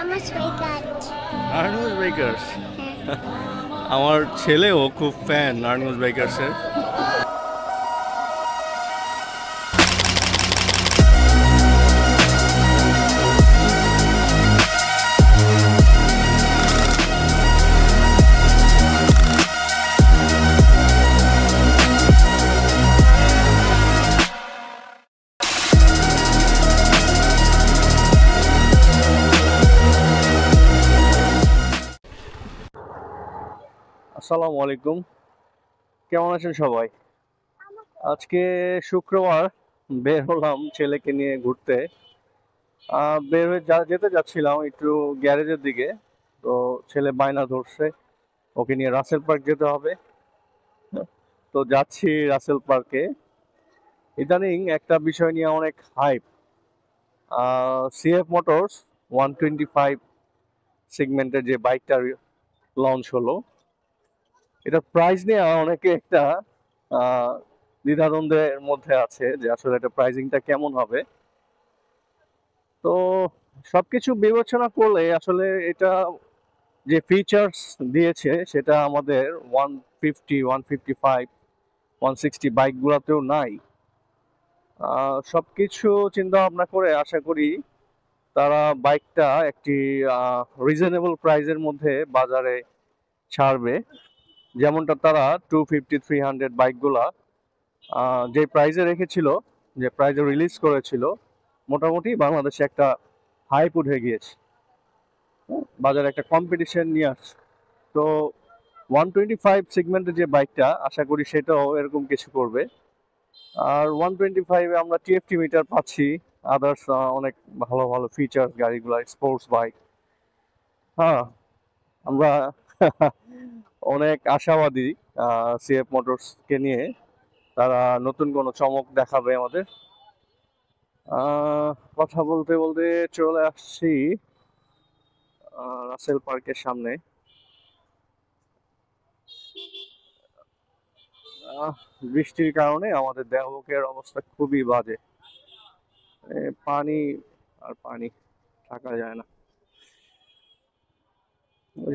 Narayanganj bikers. আমার ছেলেও খুব ফ্যান নারায়ণগঞ্জ বাইকার্সের। আসসালামু আলাইকুম, কেমন আছেন সবাই? আজকে শুক্রবার, বের হলাম ছেলেকে নিয়ে ঘুরতে। বের হয়ে যেতে যাচ্ছিলাম একটু গ্যারেজের দিকে, তো ছেলে বায়না ধরছে ওকে নিয়ে রাসেল পার্ক যেতে হবে। তো যাচ্ছি রাসেল পার্কে। ইদানিং একটা বিষয় নিয়ে অনেক হাইপ। সিএফ মোটরস 125 সেগমেন্টের যে বাইকটা লঞ্চ হলো, এটা প্রাইস নিয়ে অনেকে একটা দ্বিধাদ্বন্দ্বের মধ্যে আছে যে আসলে এটা প্রাইসিংটা কেমন হবে। তো সবকিছু বিবেচনা করলে আসলে এটা যে ফিচার্স দিয়েছে সেটা আমাদের 150, 155, 160 বাইকগুলোতেও নাই। সবকিছু চিন্তা ভাবনা করে আশা করি তারা বাইকটা একটি রিজনেবল প্রাইসের মধ্যে বাজারে ছাড়বে। যেমনটা তারা 250, 300 বাইকগুলা যে প্রাইজে রেখেছিল, যে প্রাইজে রিলিজ করেছিল, মোটামুটি বাংলাদেশে একটা হাইপ উঠে গিয়েছে, বাজারে একটা কম্পিটিশন নিয়ে আসছে। তো 125 সেগমেন্টের যে বাইকটা, আশা করি সেটাও এরকম কিছু করবে। আর 125 আমরা টিএফটি মিটার পাচ্ছি, আদার্স অনেক ভালো ভালো ফিচার গাড়িগুলো, স্পোর্টস বাইক। হ্যাঁ, আমরা অনেক আশাবাদী সিএফ মোটরসকে নিয়ে। তারা নতুন কোনো চমক দেখাবে আমাদের। কথা বলতে বলতে চলে আসছি রাসেল পার্কের সামনে। বৃষ্টির কারণে আমাদের দেহবুকের অবস্থা খুবই বাজে, পানি আর পানি, থাকা যায় না।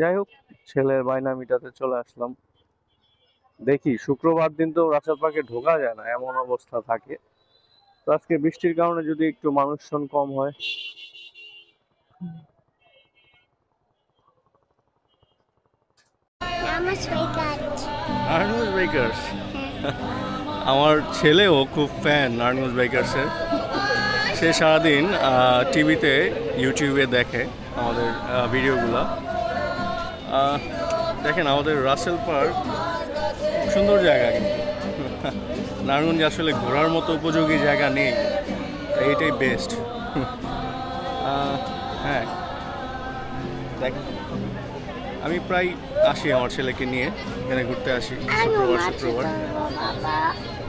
যাই হোক, ছেলের বায়না মিটাতে চলে আসলাম। দেখি, শুক্রবার দিন তো রাসেল পার্কে ঢোকা যায় না, এমন অবস্থা থাকে। তো আজকে বৃষ্টির কারণে যদি একটু মানুষজন কম হয়। নারায়ণগঞ্জ বাইকার্স। আমার ছেলেও খুব ফ্যান নারায়ণগঞ্জ বাইকার্সের। সে সারাদিন টিভিতে, ইউটিউবে দেখে আমাদের ভিডিওগুলো। দেখেন, আমাদের রাসেল পার্ক সুন্দর জায়গা, কিন্তু নারায়ণগঞ্জে আসলে ঘোরার মতো উপযোগী জায়গা নেই, এইটাই বেস্ট। হ্যাঁ, দেখেন, আমি প্রায় আসি আমার ছেলেকে নিয়ে এখানে ঘুরতে আসি শুক্রবার শুক্রবার।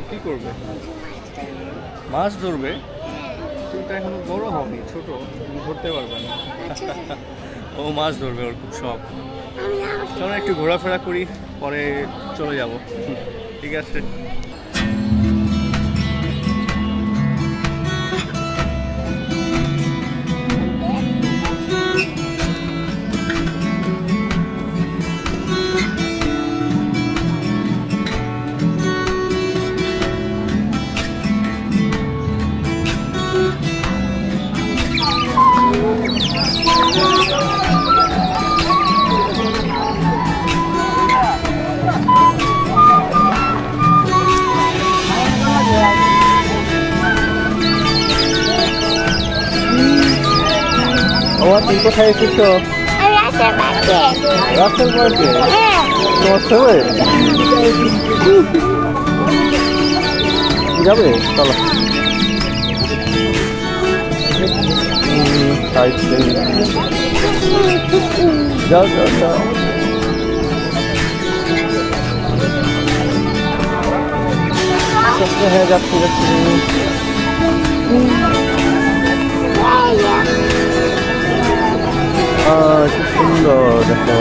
কি করবে? মাছ ধরবে? তুমি তো এখন বড় হওনি, ছোট, তুমি ধরতে পারবে না। ও মাছ ধরবে, ওর খুব শখ। চলো একটু ঘোরাফেরা করি, পরে চলে যাব। ঠিক আছে। তুমি কোথায় এসেছো? রাসেল পার্কে। তোমার ফেভারিট? যাবে? চলো। যাও যাও যাও। হ্যাঁ, যাচ্ছি যাচ্ছি। কি সুন্দর, দেখো।